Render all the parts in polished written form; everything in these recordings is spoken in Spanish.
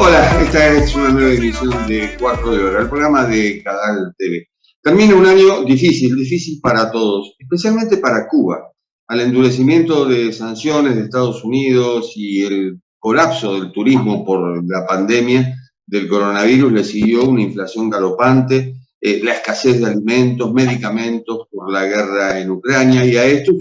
Hola, esta es una nueva edición de Cuarto de Hora, el programa de Canal TV. Termina un año difícil para todos, especialmente para Cuba. Al endurecimiento de sanciones de Estados Unidos y el colapso del turismo por la pandemia del coronavirus le siguió una inflación galopante, la escasez de alimentos, medicamentos por la guerra en Ucrania, y a esto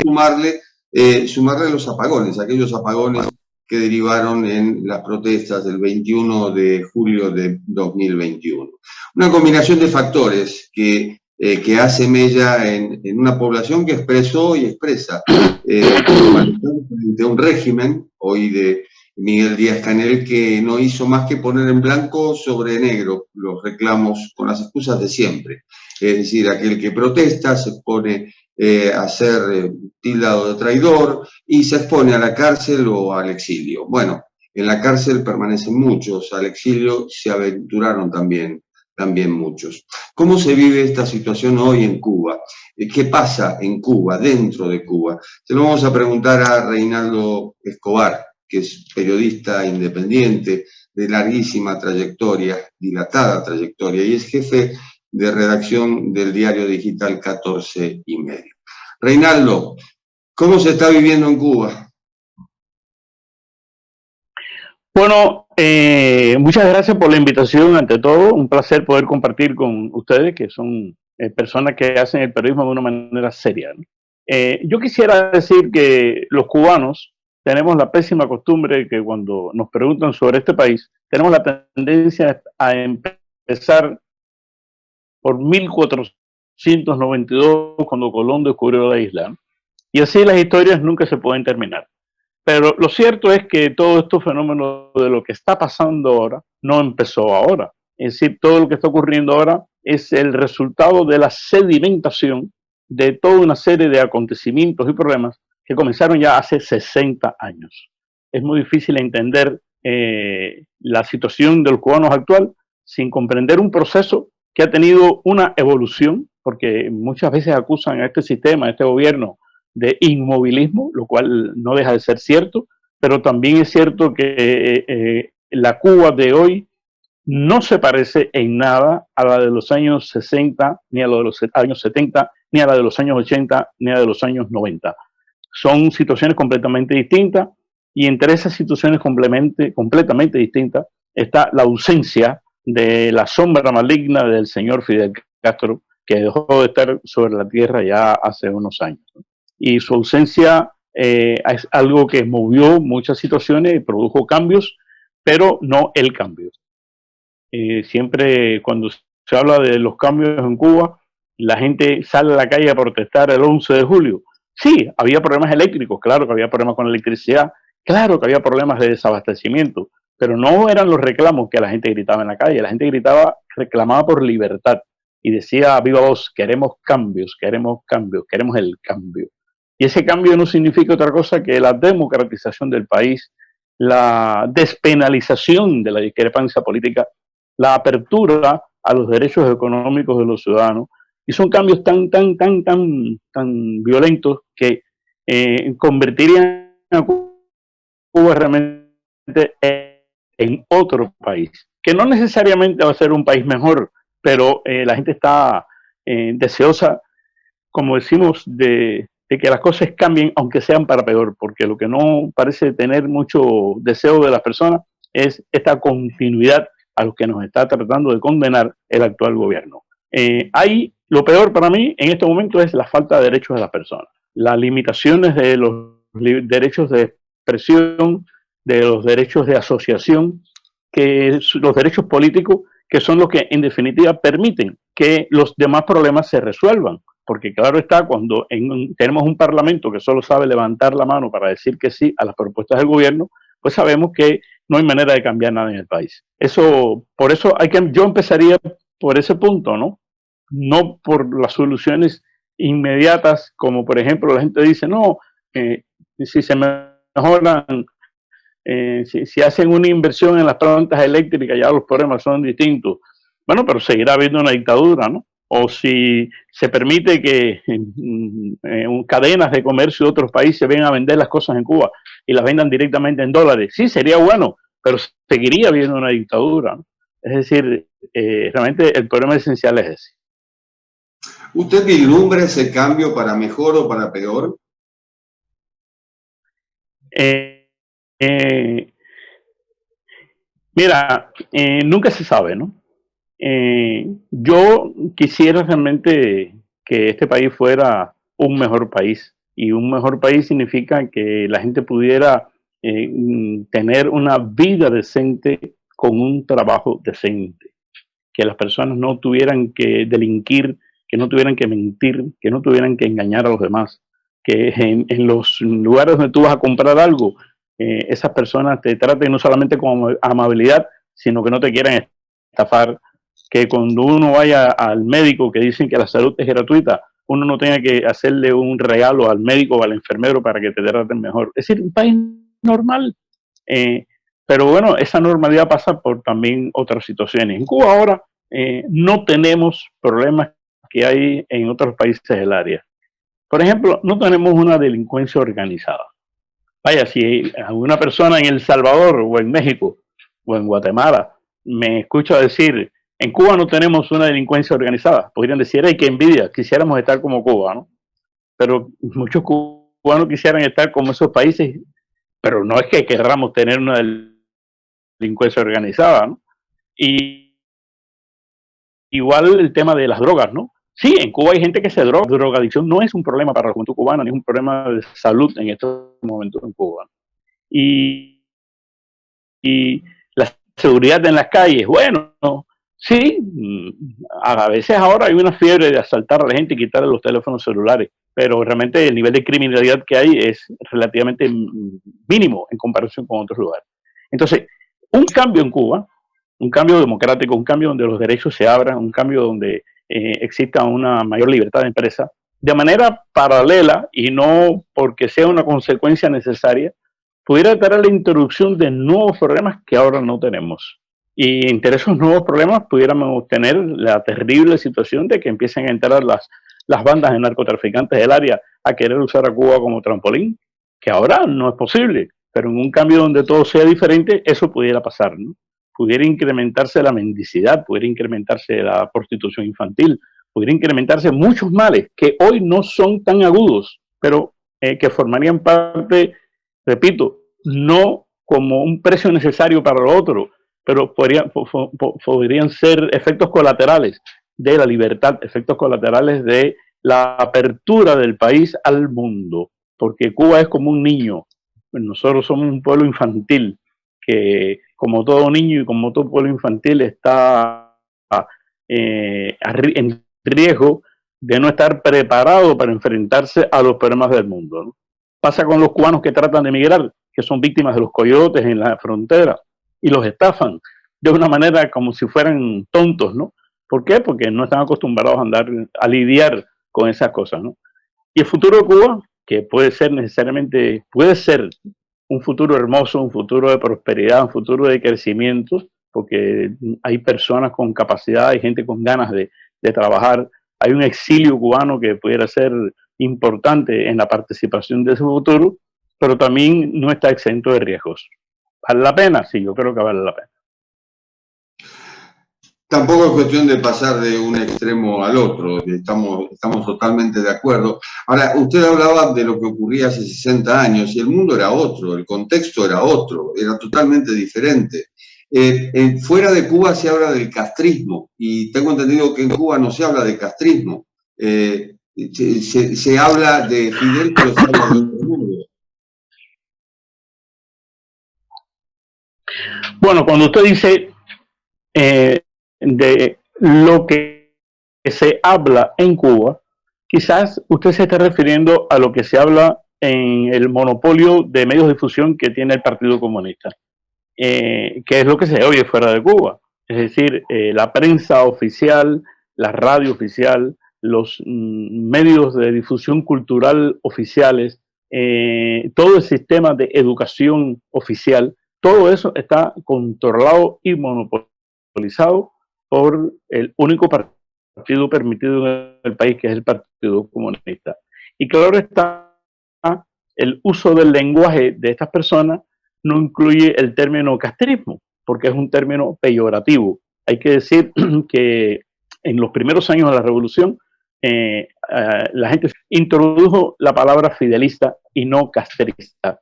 sumarle los apagones, aquellos apagones que derivaron en las protestas del 21 de julio de 2021. Una combinación de factores que hace mella en una población que expresó y expresa frente a un régimen, hoy de Miguel Díaz-Canel, que no hizo más que poner en blanco sobre negro los reclamos con las excusas de siempre. Es decir, aquel que protesta se pone a ser tildado de traidor y se expone a la cárcel o al exilio. Bueno, en la cárcel permanecen muchos, al exilio se aventuraron también muchos. ¿Cómo se vive esta situación hoy en Cuba? ¿Qué pasa en Cuba, dentro de Cuba? Se lo vamos a preguntar a Reinaldo Escobar, que es periodista independiente de larguísima trayectoria, dilatada trayectoria, y es jefe de redacción del diario digital 14 y medio. Reinaldo, ¿cómo se está viviendo en Cuba? Bueno, muchas gracias por la invitación, ante todo, un placer poder compartir con ustedes, que son personas que hacen el periodismo de una manera seria, ¿no? Yo quisiera decir que los cubanos tenemos la pésima costumbre de que cuando nos preguntan sobre este país, tenemos la tendencia a empezar por 1492, cuando Colón descubrió la isla, ¿no? Y así las historias nunca se pueden terminar. Pero lo cierto es que todo este fenómeno de lo que está pasando ahora no empezó ahora. Es decir, todo lo que está ocurriendo ahora es el resultado de la sedimentación de toda una serie de acontecimientos y problemas que comenzaron ya hace 60 años. Es muy difícil entender la situación de los cubanos actual sin comprender un proceso que ha tenido una evolución, porque muchas veces acusan a este sistema, a este gobierno, de inmovilismo, lo cual no deja de ser cierto, pero también es cierto que la Cuba de hoy no se parece en nada a la de los años 60, ni a la de los años 70, ni a la de los años 80, ni a la de los años 90. Son situaciones completamente distintas, y entre esas situaciones completamente distintas está la ausencia de la sombra maligna del señor Fidel Castro, que dejó de estar sobre la tierra ya hace unos años, ¿no? Y su ausencia es algo que movió muchas situaciones y produjo cambios, pero no el cambio. Siempre cuando se habla de los cambios en Cuba, la gente sale a la calle a protestar el 11 de julio. Sí, había problemas eléctricos, claro que había problemas con la electricidad, claro que había problemas de desabastecimiento, pero no eran los reclamos que la gente gritaba en la calle. La gente gritaba, reclamaba por libertad y decía a viva voz: queremos cambios, queremos cambios, queremos el cambio. Y ese cambio no significa otra cosa que la democratización del país, la despenalización de la discrepancia política, la apertura a los derechos económicos de los ciudadanos. Y son cambios tan violentos que convertirían a Cuba realmente en otro país, que no necesariamente va a ser un país mejor, pero la gente está deseosa, como decimos, de que las cosas cambien, aunque sean para peor, porque lo que no parece tener mucho deseo de las personas es esta continuidad a lo que nos está tratando de condenar el actual gobierno. Lo peor para mí en este momento es la falta de derechos de las personas, las limitaciones de los derechos de expresión, de los derechos de asociación, los derechos políticos, que son los que en definitiva permiten que los demás problemas se resuelvan. Porque claro está, cuando tenemos un parlamento que solo sabe levantar la mano para decir que sí a las propuestas del gobierno, pues sabemos que no hay manera de cambiar nada en el país. Por eso yo empezaría por ese punto, ¿no? No por las soluciones inmediatas, como por ejemplo la gente dice, no, si se mejoran, si hacen una inversión en las plantas eléctricas, ya los problemas son distintos. Bueno, pero seguirá habiendo una dictadura, ¿no? O si se permite que cadenas de comercio de otros países vengan a vender las cosas en Cuba y las vendan directamente en dólares. Sí, sería bueno, pero seguiría habiendo una dictadura, ¿no? Es decir, realmente el problema esencial es ese. ¿Usted vislumbra ese cambio para mejor o para peor? Eh, eh, Mira, nunca se sabe, ¿no? Yo quisiera realmente que este país fuera un mejor país. Y un mejor país significa que la gente pudiera tener una vida decente con un trabajo decente. Que las personas no tuvieran que delinquir, que no tuvieran que mentir, que no tuvieran que engañar a los demás. Que en los lugares donde tú vas a comprar algo, esas personas te traten no solamente con amabilidad, sino que no te quieran estafar, que cuando uno vaya al médico que dicen que la salud es gratuita, uno no tenga que hacerle un regalo al médico o al enfermero para que te traten mejor. Es decir, un país normal. Eh, pero bueno, esa normalidad pasa por también otras situaciones. En Cuba ahora no tenemos problemas que hay en otros países del área. Por ejemplo, no tenemos una delincuencia organizada. Vaya, si alguna persona en El Salvador o en México o en Guatemala me escucha decir, en Cuba no tenemos una delincuencia organizada, podrían decir, ay, qué envidia, quisiéramos estar como Cuba, ¿no? Pero muchos cubanos quisieran estar como esos países, pero no es que querramos tener una delincuencia organizada, ¿no? Y igual el tema de las drogas, ¿no? Sí, en Cuba hay gente que se droga. Drogadicción no es un problema para la juventud cubana, ni es un problema de salud en estos momentos en Cuba. Y, y la seguridad en las calles, bueno, sí, a veces ahora hay una fiebre de asaltar a la gente y quitarle los teléfonos celulares, pero realmente el nivel de criminalidad que hay es relativamente mínimo en comparación con otros lugares. Entonces, un cambio en Cuba, un cambio democrático, un cambio donde los derechos se abran, un cambio donde exista una mayor libertad de empresa, de manera paralela y no porque sea una consecuencia necesaria, pudiera traer la introducción de nuevos problemas que ahora no tenemos. Y entre esos nuevos problemas pudiéramos tener la terrible situación de que empiecen a entrar las bandas de narcotraficantes del área a querer usar a Cuba como trampolín, que ahora no es posible, pero en un cambio donde todo sea diferente, eso pudiera pasar, ¿no? Pudiera incrementarse la mendicidad, pudiera incrementarse la prostitución infantil, pudiera incrementarse muchos males que hoy no son tan agudos, pero que formarían parte, repito, no como un precio necesario para lo otro, pero podrían ser efectos colaterales de la libertad, efectos colaterales de la apertura del país al mundo, porque Cuba es como un niño, nosotros somos un pueblo infantil que como todo niño y como todo pueblo infantil está en riesgo de no estar preparado para enfrentarse a los problemas del mundo, ¿no? Pasa con los cubanos que tratan de emigrar, que son víctimas de los coyotes en la frontera y los estafan de una manera como si fueran tontos, ¿no? ¿Por qué? Porque no están acostumbrados a andar a lidiar con esas cosas, ¿no? Y el futuro de Cuba, que puede ser necesariamente, puede ser un futuro hermoso, un futuro de prosperidad, un futuro de crecimiento, porque hay personas con capacidad, hay gente con ganas de trabajar, hay un exilio cubano que pudiera ser importante en la participación de ese futuro, pero también no está exento de riesgos. ¿Vale la pena? Sí, yo creo que vale la pena. Tampoco es cuestión de pasar de un extremo al otro, estamos totalmente de acuerdo. Ahora, usted hablaba de lo que ocurría hace 60 años y el mundo era otro, el contexto era otro, era totalmente diferente. Fuera de Cuba se habla del castrismo y tengo entendido que en Cuba no se habla de castrismo. Se habla de Fidel, pero se habla de otro mundo. Bueno, cuando usted dice de lo que se habla en Cuba, quizás usted se está refiriendo a lo que se habla en el monopolio de medios de difusión que tiene el Partido Comunista, que es lo que se oye fuera de Cuba. Es decir, la prensa oficial, la radio oficial, los medios de difusión cultural oficiales, todo el sistema de educación oficial, todo eso está controlado y monopolizado por el único partido permitido en el país, que es el Partido Comunista. Y claro está, el uso del lenguaje de estas personas no incluye el término castrismo, porque es un término peyorativo. Hay que decir que en los primeros años de la revolución, la gente introdujo la palabra fidelista y no castrista.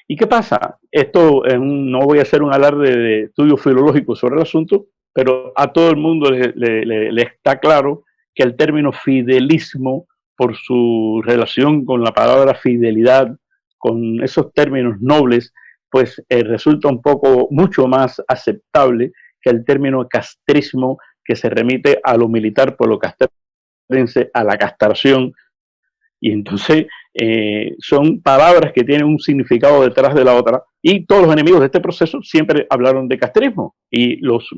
¿Y qué pasa? Esto, no voy a hacer un alarde de estudio filológico sobre el asunto, pero a todo el mundo le está claro que el término fidelismo, por su relación con la palabra fidelidad, con esos términos nobles, pues resulta un poco mucho más aceptable que el término castrismo, que se remite a lo militar por lo castrense, a la castración. Y entonces son palabras que tienen un significado detrás de la otra, y todos los enemigos de este proceso siempre hablaron de castrismo y los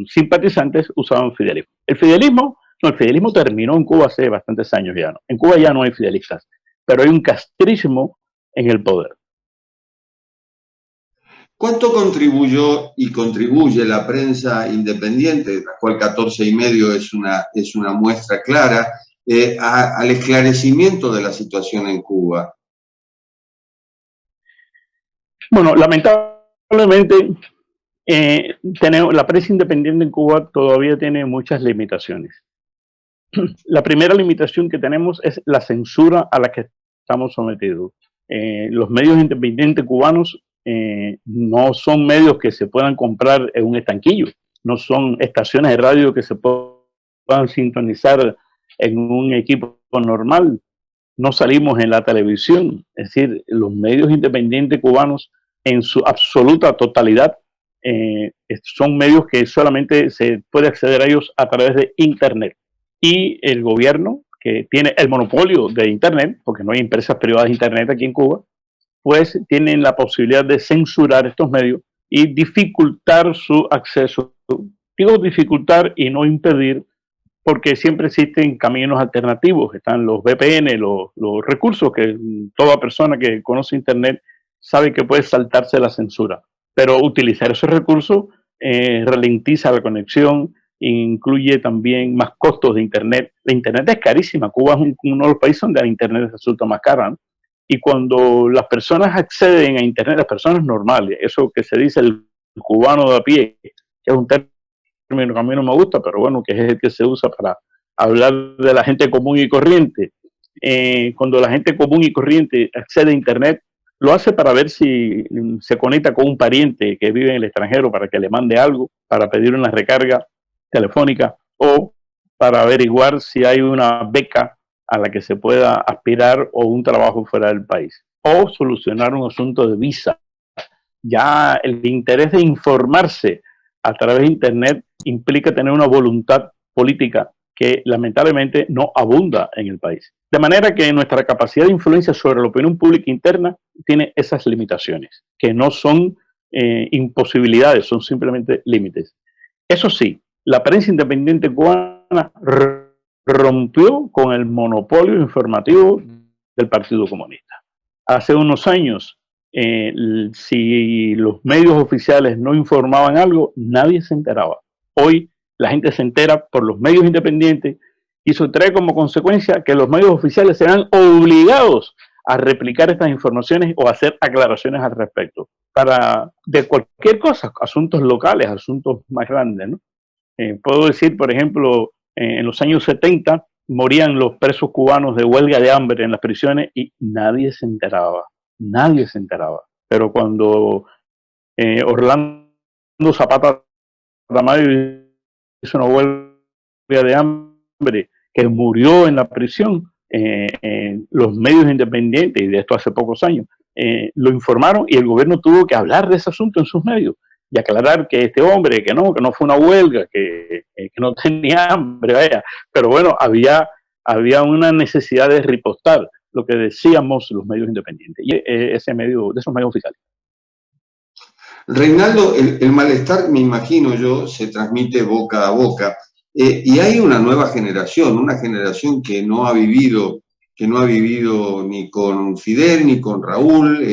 simpatizantes usaban fidelismo. El fidelismo terminó en Cuba hace bastantes años ya. ¿No? En Cuba ya no hay fidelistas, pero hay un castrismo en el poder. ¿Cuánto contribuyó y contribuye la prensa independiente, la cual 14,5 es una muestra clara, al esclarecimiento de la situación en Cuba? Bueno, lamentablemente la prensa independiente en Cuba todavía tiene muchas limitaciones. La primera limitación que tenemos es la censura a la que estamos sometidos. Los medios independientes cubanos no son medios que se puedan comprar en un estanquillo, no son estaciones de radio que se puedan sintonizar en un equipo normal, no salimos en la televisión. Es decir, los medios independientes cubanos en su absoluta totalidad son medios que solamente se puede acceder a ellos a través de Internet. Y el gobierno, que tiene el monopolio de Internet, porque no hay empresas privadas de Internet aquí en Cuba, pues tienen la posibilidad de censurar estos medios y dificultar su acceso. Digo dificultar y no impedir, porque siempre existen caminos alternativos. Están los VPN, los recursos que toda persona que conoce Internet sabe que puede saltarse la censura. Pero utilizar esos recursos ralentiza la conexión, incluye también más costos de Internet. La Internet es carísima. Cuba es uno de los países donde la Internet resulta más cara, ¿no? Y cuando las personas acceden a Internet, las personas normales, eso que se dice el cubano de a pie, que es un término que a mí no me gusta, pero bueno, que es el que se usa para hablar de la gente común y corriente. Cuando la gente común y corriente accede a Internet, lo hace para ver si se conecta con un pariente que vive en el extranjero para que le mande algo, para pedir una recarga telefónica o para averiguar si hay una beca a la que se pueda aspirar o un trabajo fuera del país, o solucionar un asunto de visa. Ya el interés de informarse a través de Internet implica tener una voluntad política que lamentablemente no abunda en el país. De manera que nuestra capacidad de influencia sobre la opinión pública interna tiene esas limitaciones, que no son imposibilidades, son simplemente límites. Eso sí, la prensa independiente cubana rompió con el monopolio informativo del Partido Comunista. Hace unos años, si los medios oficiales no informaban algo, nadie se enteraba. Hoy la gente se entera por los medios independientes y eso trae como consecuencia que los medios oficiales serán obligados a replicar estas informaciones o a hacer aclaraciones al respecto de cualquier cosa, asuntos locales, asuntos más grandes, ¿no? Puedo decir, por ejemplo, en los años 70 morían los presos cubanos de huelga de hambre en las prisiones y nadie se enteraba. Pero cuando Orlando Zapata Ramallo hizo una huelga de hambre que murió en la prisión, los medios independientes, y de esto hace pocos años, lo informaron y el gobierno tuvo que hablar de ese asunto en sus medios y aclarar que este hombre, que no fue una huelga, que no tenía hambre, vaya. Pero bueno, había una necesidad de ripostar lo que decíamos los medios independientes y de esos medios oficiales. Reinaldo, el malestar, me imagino yo, se transmite boca a boca. Y hay una nueva generación, una generación que no ha vivido ni con Fidel ni con Raúl,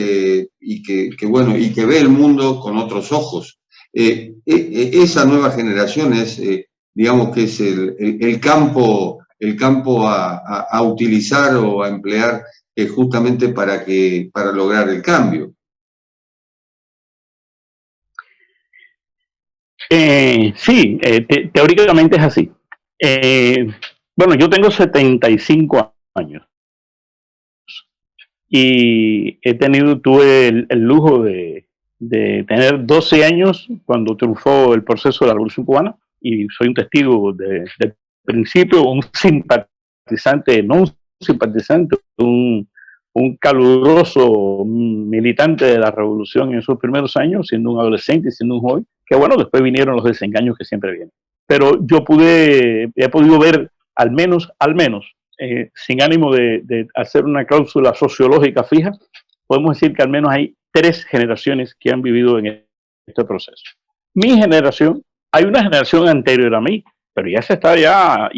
y que ve el mundo con otros ojos. Esa nueva generación es, digamos que es el campo a utilizar o a emplear justamente para lograr el cambio. Sí, teóricamente es así. Bueno, yo tengo 75 años y tuve el lujo de tener 12 años cuando triunfó el proceso de la Revolución Cubana, y soy un testigo del principio, un simpatizante, no un simpatizante, un caluroso militante de la revolución en sus primeros años, siendo un adolescente y siendo un joven, que bueno, después vinieron los desengaños que siempre vienen. Pero he podido ver al menos, sin ánimo de hacer una cláusula sociológica fija, podemos decir que al menos hay 3 generaciones que han vivido en este proceso. Mi generación, hay una generación anterior a mí, pero ya se está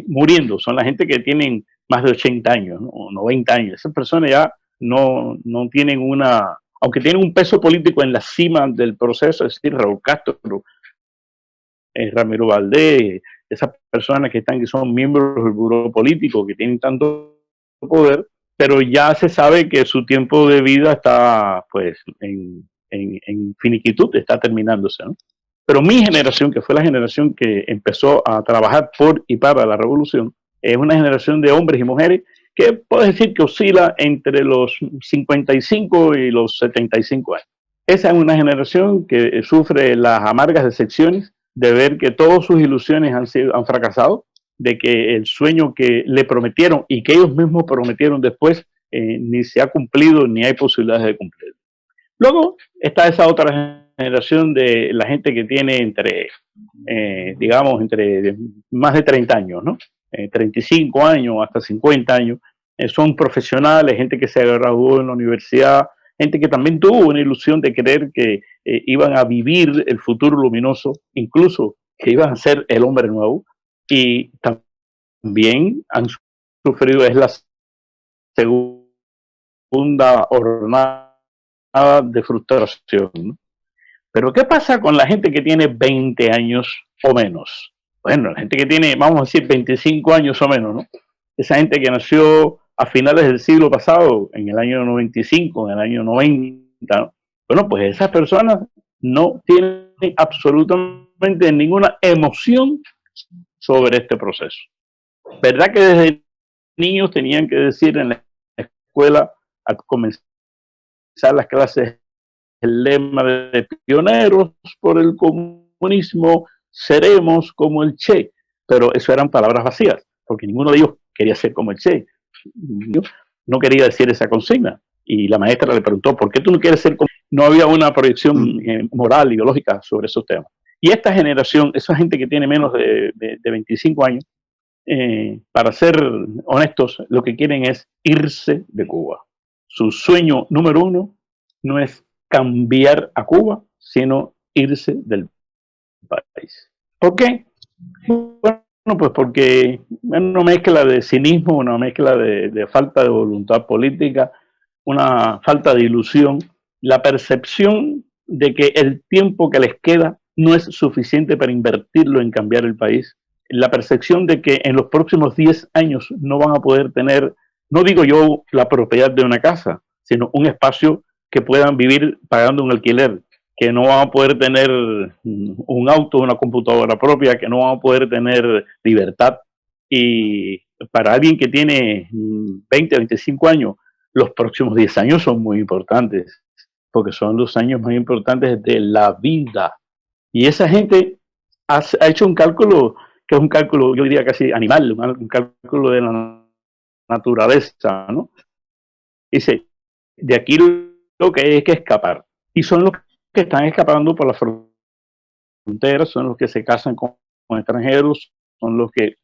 muriendo. Son la gente que tienen más de 80 años, ¿no? O 90 años. Esas personas ya no tienen aunque tienen un peso político en la cima del proceso, es decir, Raúl Castro, Ramiro Valdés, esas personas que son miembros del buró político, que tienen tanto poder, pero ya se sabe que su tiempo de vida está pues en finiquitud, está terminándose, ¿no? Pero mi generación, que fue la generación que empezó a trabajar por y para la revolución, es una generación de hombres y mujeres que puedo decir que oscila entre los 55 y los 75 años. Esa es una generación que sufre las amargas decepciones de ver que todas sus ilusiones han fracasado, de que el sueño que le prometieron y que ellos mismos prometieron después ni se ha cumplido ni hay posibilidades de cumplir. Luego está esa otra generación de la gente que tiene entre más de 30 años, ¿no? 35 años hasta 50 años. Son profesionales, gente que se graduó en la universidad, gente que también tuvo una ilusión de creer que iban a vivir el futuro luminoso, incluso que iban a ser el hombre nuevo, y también han sufrido, es la segunda jornada de frustración, ¿no? Pero ¿qué pasa con la gente que tiene 20 años o menos? Bueno, la gente que tiene, vamos a decir, 25 años o menos, ¿no? Esa gente que nació a finales del siglo pasado, en el año 95, en el año 90, ¿no? Bueno, pues esas personas no tienen absolutamente ninguna emoción sobre este proceso. ¿Verdad que desde niños tenían que decir en la escuela, al comenzar las clases, el lema de pioneros por el comunismo, seremos como el Che? Pero eso eran palabras vacías, porque ninguno de ellos quería ser como el Che. No quería decir esa consigna. Y la maestra le preguntó, ¿por qué tú no quieres ser como? No había una proyección moral, ideológica sobre esos temas. Y esta generación, esa gente que tiene menos de 25 años, para ser honestos, lo que quieren es irse de Cuba. Su sueño número 1 no es cambiar a Cuba, sino irse del país. ¿Por qué? Bueno, pues porque una mezcla de cinismo, una mezcla de falta de voluntad política, una falta de ilusión, la percepción de que el tiempo que les queda no es suficiente para invertirlo en cambiar el país, la percepción de que en los próximos 10 años no van a poder tener, no digo yo la propiedad de una casa, sino un espacio que puedan vivir pagando un alquiler, que no van a poder tener un auto, una computadora propia, que no van a poder tener libertad. Y para alguien que tiene 20, 25 años, los próximos 10 años son muy importantes, porque son los años más importantes de la vida. Y esa gente ha hecho un cálculo, que es un cálculo, yo diría casi animal, un cálculo de la naturaleza, ¿no? Dice, de aquí lo que hay que escapar. Y son los que están escapando por las fronteras, son los que se casan con extranjeros, son los que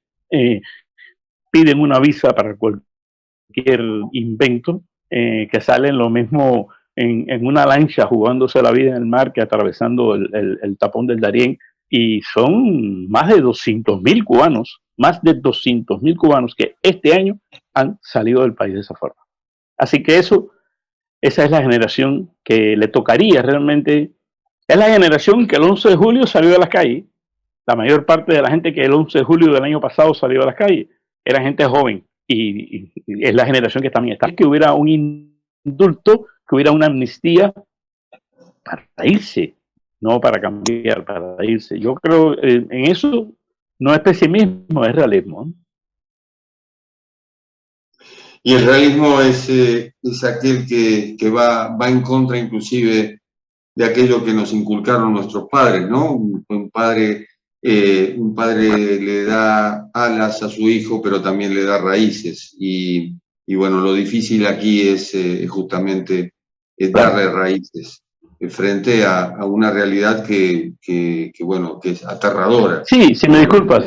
piden una visa para cualquier invento, que salen lo mismo en una lancha jugándose la vida en el mar que atravesando el tapón del Darién. Y son más de 200.000 cubanos, más de 200.000 cubanos que este año han salido del país de esa forma. Así que esa es la generación que le tocaría realmente. Es la generación que el 11 de julio salió de las calles. La mayor parte de la gente que el 11 de julio del año pasado salió de las calles era gente joven. Y es la generación que también está. Que hubiera un indulto, que hubiera una amnistía para irse. no para cambiar, para irse. Yo creo en eso no es pesimismo, es realismo, ¿no? Y el realismo es aquel que va en contra inclusive de aquello que nos inculcaron nuestros padres, ¿no? Un padre le da alas a su hijo, pero también le da raíces. Y bueno, lo difícil aquí es justamente darle raíces frente a una realidad bueno, que es aterradora. Sí, si me disculpas.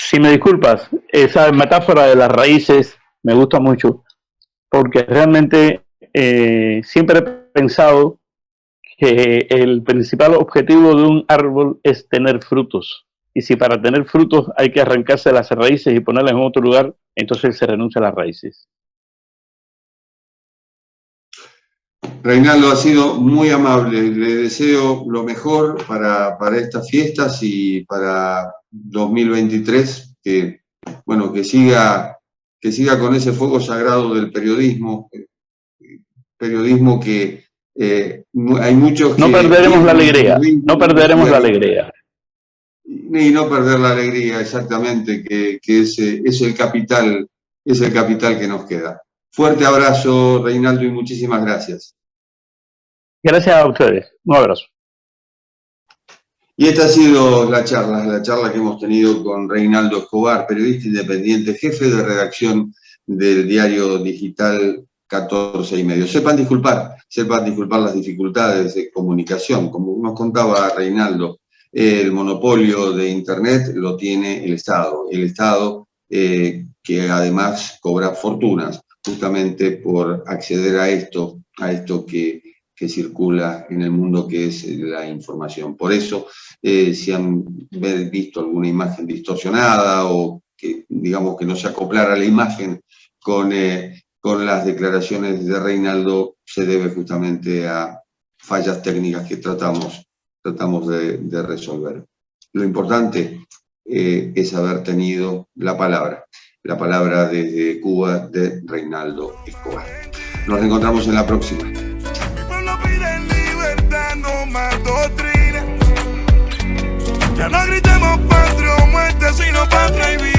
Si me disculpas, esa metáfora de las raíces me gusta mucho, porque realmente siempre he pensado que el principal objetivo de un árbol es tener frutos. Y si para tener frutos hay que arrancarse las raíces y ponerlas en otro lugar, entonces se renuncia a las raíces. Reinaldo, ha sido muy amable. Le deseo lo mejor para estas fiestas y para 2023, que siga con ese fuego sagrado del periodismo que hay muchos que... No perderemos la alegría, no perderemos la alegría. Y no perder la alegría, exactamente, que es el capital que nos queda. Fuerte abrazo, Reinaldo, y muchísimas gracias. Gracias a ustedes. Un abrazo. Y esta ha sido la charla que hemos tenido con Reinaldo Escobar, periodista independiente, jefe de redacción del diario digital 14+. Sepan disculpar las dificultades de comunicación. Como nos contaba Reinaldo, el monopolio de Internet lo tiene el Estado. El Estado que además cobra fortunas justamente por acceder a esto que circula en el mundo, que es la información. Por eso, si han visto alguna imagen distorsionada o que, digamos, que no se acoplara la imagen con las declaraciones de Reinaldo, se debe justamente a fallas técnicas que tratamos de resolver. Lo importante es haber tenido la palabra desde Cuba de Reinaldo Escobar. Nos reencontramos en la próxima. Ya no gritemos patria o muerte, sino patria y vida.